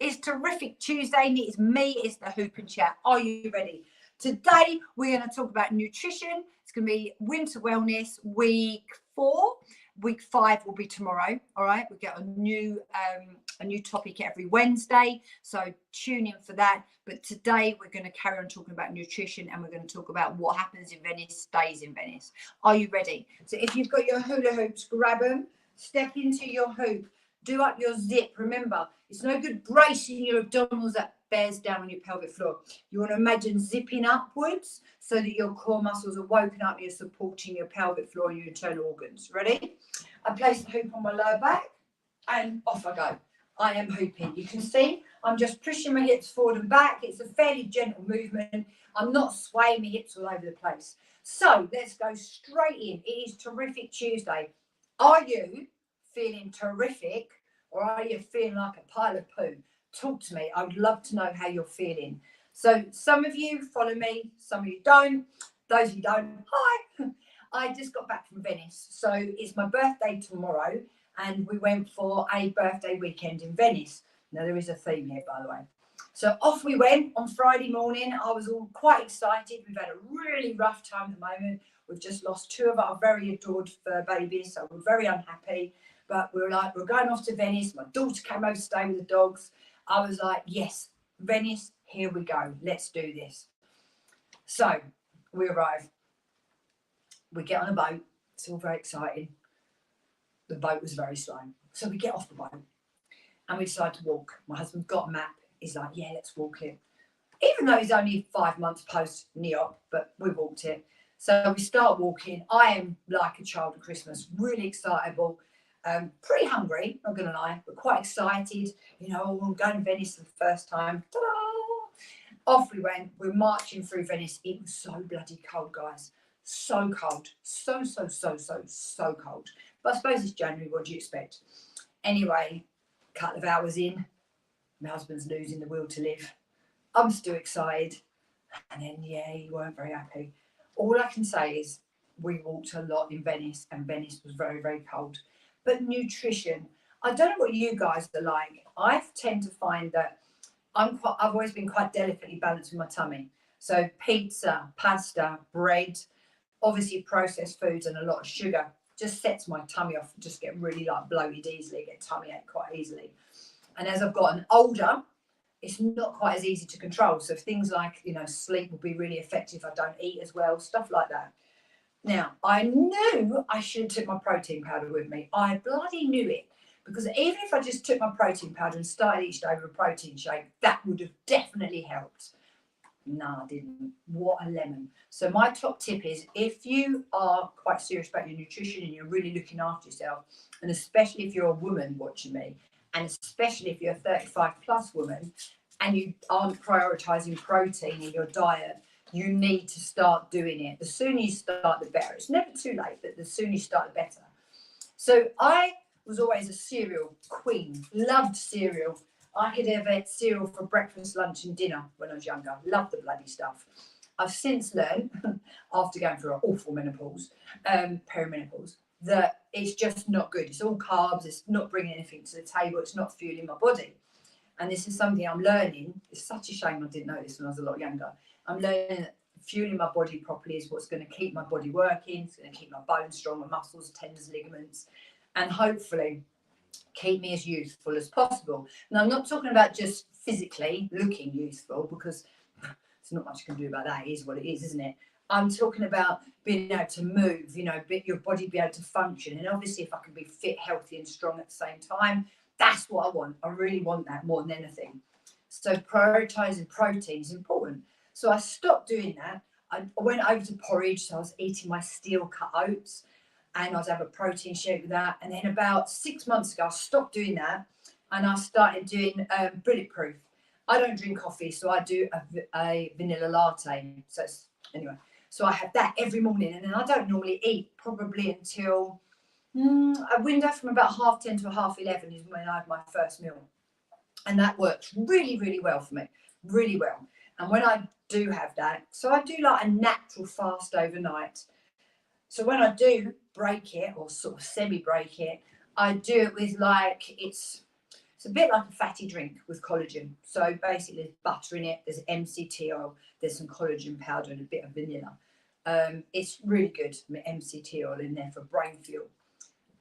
It's Terrific Tuesday, and it's me, it's the Hoop and Chat. Are you ready? Today, we're going to talk about nutrition. It's going to be Winter Wellness Week 4. Week 5 will be tomorrow. All right, we get a new topic every Wednesday, so tune in for that. But today, we're going to carry on talking about nutrition, and we're going to talk about what happens in Venice stays in Venice. Are you ready? So if you've got your hula hoops, grab them, step into your hoop. Do up your zip. Remember, it's no good bracing your abdominals that bears down on your pelvic floor. You want to imagine zipping upwards so that your core muscles are woken up. You're supporting your pelvic floor and your internal organs. Ready? I place the hoop on my lower back and off I go. I am hooping. You can see I'm just pushing my hips forward and back. It's a fairly gentle movement. I'm not swaying my hips all over the place. So let's go straight in. It is Terrific Tuesday. Are you feeling terrific, or are you feeling like a pile of poo? Talk to me. I would love to know how you're feeling. So some of you follow me, some of you don't. Those of you don't, hi. I just got back from Venice. So it's my birthday tomorrow, and we went for a birthday weekend in Venice. Now there is a theme here, by the way. So off we went on Friday morning. I was all quite excited. We've had a really rough time at the moment. We've just lost 2 of our very adored fur babies, so we're very unhappy. But we were like, we're going off to Venice. My daughter came over to stay with the dogs. I was like, yes, Venice, here we go. Let's do this. So we arrive. We get on a boat. It's all very exciting. The boat was very slow. So we get off the boat and we decide to walk. My husband's got a map. He's like, yeah, let's walk it. Even though he's only 5 months post NEOP, but we walked it. So we start walking. I am like a child at Christmas, really excitable. Pretty hungry, not gonna lie, but quite excited. You know, we're going to Venice for the first time. Ta-da! Off we went. We're marching through Venice. It was so bloody cold, guys. So cold. So cold. But I suppose it's January. What do you expect? Anyway, a couple of hours in, my husband's losing the will to live. I'm still excited. And then, yeah, he weren't very happy. All I can say is we walked a lot in Venice, and Venice was very, very cold. But nutrition, I don't know what you guys are like. I tend to find that I've always been quite delicately balanced with my tummy. So pizza, pasta, bread, obviously processed foods and a lot of sugar just sets my tummy off. Just get really like bloated easily, get tummy ache quite easily. And as I've gotten older, it's not quite as easy to control. So things like, you know, sleep will be really effective if I don't eat as well, stuff like that. Now, I knew I should have took my protein powder with me. I bloody knew it. Because even if I just took my protein powder and started each day with a protein shake, that would have definitely helped. No, I didn't. What a lemon. So my top tip is, if you are quite serious about your nutrition and you're really looking after yourself, and especially if you're a woman watching me, and especially if you're a 35 plus woman and you aren't prioritising protein in your diet, you need to start doing it. The sooner you start, the better. It's never too late, but the sooner you start, the better. So I was always a cereal queen, loved cereal. I could have had cereal for breakfast, lunch and dinner when I was younger. Loved the bloody stuff. I've since learned, after going through an awful menopause, perimenopause, that it's just not good. It's all carbs. It's not bringing anything to the table. It's not fueling my body. And this is something I'm learning. It's such a shame I didn't know this when I was a lot younger. I'm learning that fueling my body properly is what's going to keep my body working. It's going to keep my bones strong, my muscles, tendons, ligaments, and hopefully keep me as youthful as possible. Now, I'm not talking about just physically looking youthful, because there's not much you can do about that. It is what it is, isn't it? I'm talking about being able to move, you know, your body be able to function. And obviously, if I can be fit, healthy and strong at the same time, that's what I want. I really want that more than anything. So prioritising protein is important. So I stopped doing that. I went over to porridge. So I was eating my steel cut oats, and I'd have a protein shake with that. And then about 6 months ago, I stopped doing that, and I started doing Bulletproof. I don't drink coffee, so I do a vanilla latte. So anyway, so I have that every morning, and then I don't normally eat probably until a window from about 10:30 to 11:30 is when I have my first meal. And that works really, really well for me, really well. And when I do have that, so I do like a natural fast overnight. So when I do break it, or sort of semi-break it, I do it with like, it's It's a bit like a fatty drink with collagen. So basically there's butter in it, there's MCT oil, there's some collagen powder and a bit of vanilla. It's really good, MCT oil in there for brain fuel.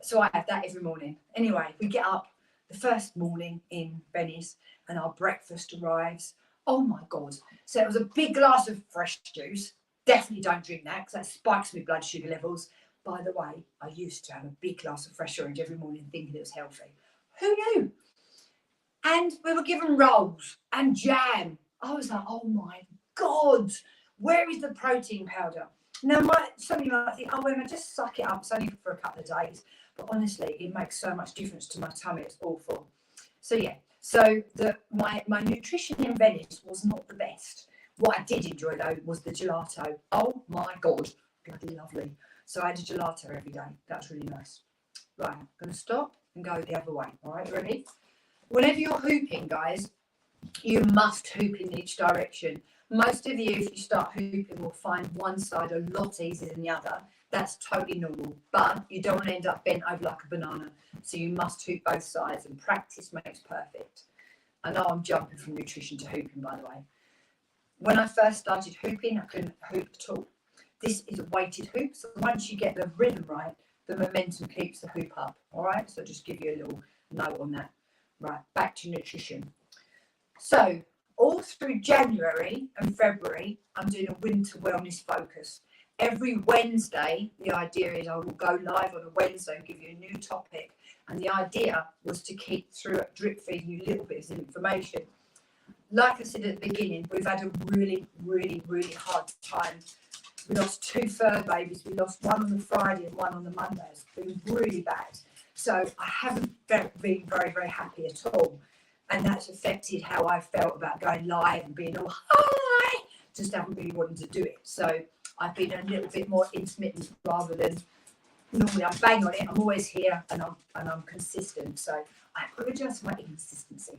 So I have that every morning. Anyway, we get up the first morning in Benny's and our breakfast arrives. Oh my God. So it was a big glass of fresh juice. Definitely don't drink that because that spikes my blood sugar levels. By the way, I used to have a big glass of fresh orange every morning thinking it was healthy. Who knew? And we were given rolls and jam. I was like, oh my God, where is the protein powder? Now, somebody might think, oh, Emma, just suck it up. It's only for a couple of days. But honestly, it makes so much difference to my tummy. It's awful. So, yeah. So, my nutrition in Venice was not the best. What I did enjoy, though, was the gelato. Oh, my God. Bloody lovely. So, I had a gelato every day. That was really nice. Right, I'm going to stop and go the other way. All right, ready? Whenever you're hooping, guys, you must hoop in each direction. Most of you, if you start hooping, will find one side a lot easier than the other. That's totally normal, but you don't want to end up bent over like a banana. So you must hoop both sides, and practice makes perfect. I know I'm jumping from nutrition to hooping, by the way. When I first started hooping, I couldn't hoop at all. This is a weighted hoop, so once you get the rhythm right, the momentum keeps the hoop up. All right, so just give you a little note on that. Right, back to nutrition. So all through January and February, I'm doing a winter wellness focus. Every Wednesday, the idea is I will go live on a Wednesday and give you a new topic. And the idea was to keep drip feeding you little bits of information. Like I said at the beginning, we've had a really, really, really hard time. We lost 2 fur babies. We lost one on the Friday and one on the Monday. It's been really bad. So I haven't been very, very happy at all. And that's affected how I felt about going live and being all, hi! Just haven't really wanted to do it. So I've been a little bit more intermittent rather than normally I bang on it. I'm always here and I'm consistent. So I apologise for my inconsistency.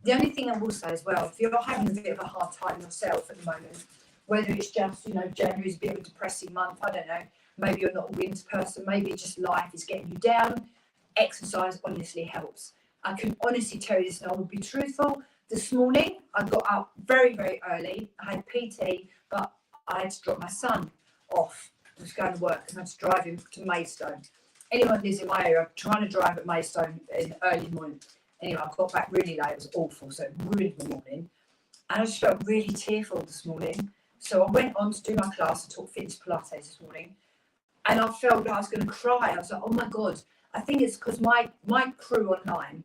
The only thing I will say as well, if you're having a bit of a hard time yourself at the moment, whether it's just, January's a bit of a depressing month, I don't know, maybe you're not a winter person, maybe just life is getting you down, exercise honestly helps. I can honestly tell you this, and I will be truthful. This morning, I got up very, very early. I had PT, but I had to drop my son off. I was going to work and I had to drive him to Maidstone. Anyone who lives in my area, I'm trying to drive at Maidstone in the early morning. Anyway, I got back really late. It was awful, so it ruined my morning. And I just felt really tearful this morning. So I went on to do my class. I taught fitness Pilates this morning. And I felt like I was going to cry. I was like, oh my God. I think it's because my crew online,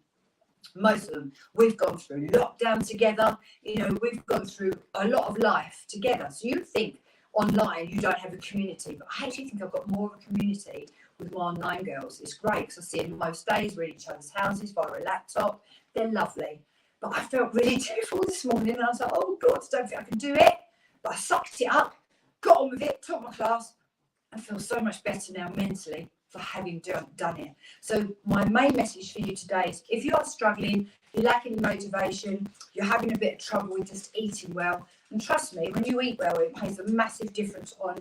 most of them, we've gone through lockdown together. We've gone through a lot of life together. So you think online you don't have a community, but I actually think I've got more of a community with my online girls. It's great because I see them most days. We're in each other's houses via a laptop. They're lovely. But I felt really tearful this morning and I was like, oh God, I don't think I can do it. But I sucked it up, got on with it, taught my class, and feel so much better now mentally for having done it. So my main message for you today is if you are struggling, you're lacking motivation, you're having a bit of trouble with just eating well, and trust me, when you eat well, it makes a massive difference on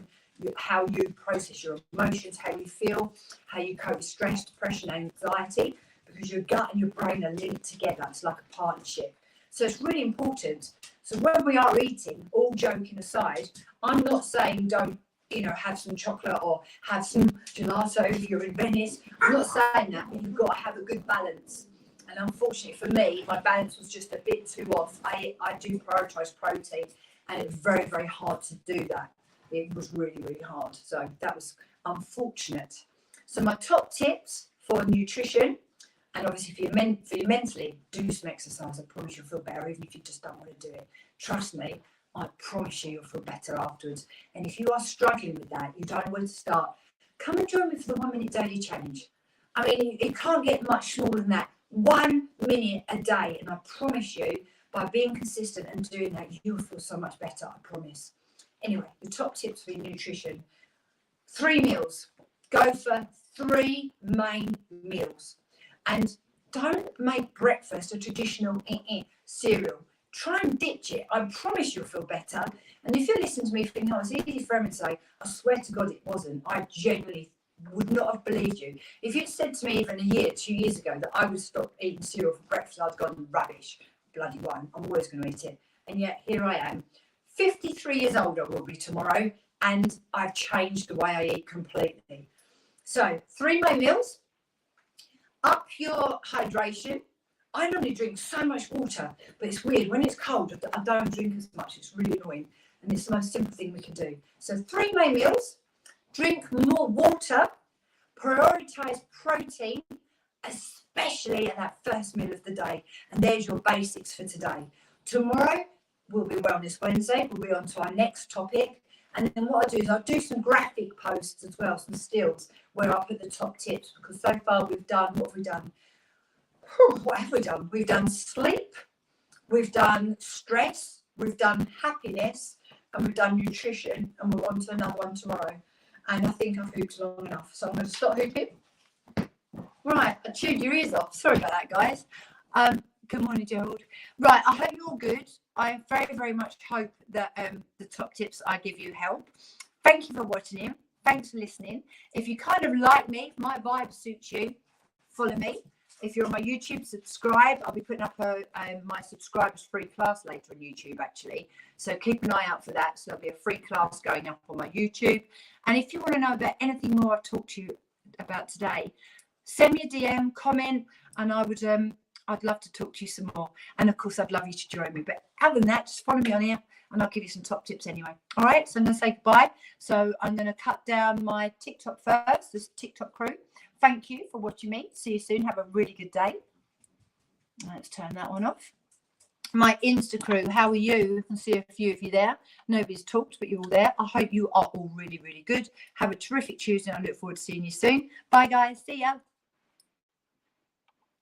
how you process your emotions, how you feel, how you cope with stress, depression, anxiety, because your gut and your brain are linked together. It's like a partnership. So it's really important. So when we are eating, all joking aside, I'm not saying don't, have some chocolate or have some gelato if you're in Venice. I'm not saying that, but you've got to have a good balance. And unfortunately for me, my balance was just a bit too off. I do prioritise protein, and it's very, very hard to do that. It was really, really hard. So that was unfortunate. So my top tips for nutrition, and obviously for you mentally, do some exercise. I promise you'll feel better, even if you just don't want to do it. Trust me, I promise you'll feel better afterwards. And if you are struggling with that, you don't know where to start, come and join me for the 1 minute daily challenge. I mean, it can't get much smaller than that. 1 minute a day. And I promise you, by being consistent and doing that, you'll feel so much better, I promise. Anyway, the top tips for your nutrition. 3 meals. Go for 3 main meals. And don't make breakfast a traditional cereal. Try and ditch it. I promise you'll feel better. And if you're listening to me thinking, oh, it's easy for Emma to say, I swear to God it wasn't. I genuinely would not have believed you. If you'd said to me even a year, 2 years ago, that I would stop eating cereal for breakfast, I'd gone, rubbish, bloody one, I'm always going to eat it. And yet here I am, 53 years old I will be tomorrow, and I've changed the way I eat completely. So 3 main meals, up your hydration. I normally drink so much water, but it's weird, when it's cold, I don't drink as much. It's really annoying, and it's the most simple thing we can do. So 3 main meals, drink more water, prioritize protein, especially at that first meal of the day. And there's your basics for today. Tomorrow will be Wellness Wednesday. We'll be on to our next topic. And then what I'll do is I'll do some graphic posts as well, some stills, where I'll put the top tips, because so far we've done, what have we done? What have we done? We've done sleep, we've done stress, we've done happiness, and we've done nutrition, and we're on to another one tomorrow. And I think I've hooped long enough, so I'm going to stop hooping. Right, I chewed your ears off. Sorry about that, guys. Good morning, Gerald. Right, I hope you're all good. I very, very much hope that the top tips I give you help. Thank you for watching in. Thanks for listening. If you kind of like me, if my vibe suits you, follow me. If you're on my YouTube, subscribe. I'll be putting up my subscribers free class later on YouTube, actually. So keep an eye out for that. So there'll be a free class going up on my YouTube. And if you want to know about anything more I've talked to you about today, send me a DM, comment, and I'd love to talk to you some more. And of course, I'd love you to join me. But other than that, just follow me on here, and I'll give you some top tips anyway. All right, so I'm going to say goodbye. So I'm going to cut down my TikTok first, this TikTok crew. Thank you for watching me. See you soon. Have a really good day. Let's turn that one off. My Insta crew, how are you? I can see a few of you there. Nobody's talked, but you're all there. I hope you are all really, really good. Have a terrific Tuesday. I look forward to seeing you soon. Bye, guys. See ya.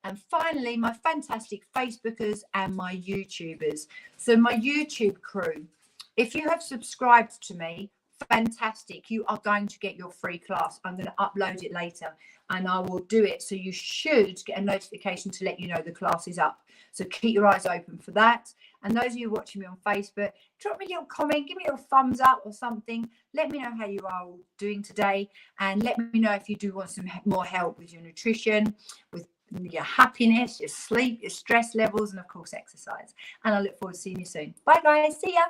And finally, my fantastic Facebookers and my YouTubers. So my YouTube crew, if you have subscribed to me, fantastic. You are going to get your free class. I'm going to upload it later, and I will do it. So you should get a notification to let you know the class is up. So keep your eyes open for that. And those of you watching me on Facebook, drop me a little comment, give me a little thumbs up or something. Let me know how you are all doing today. And let me know if you do want some more help with your nutrition, with your happiness, your sleep, your stress levels, and of course exercise. And I look forward to seeing you soon. Bye guys, see ya.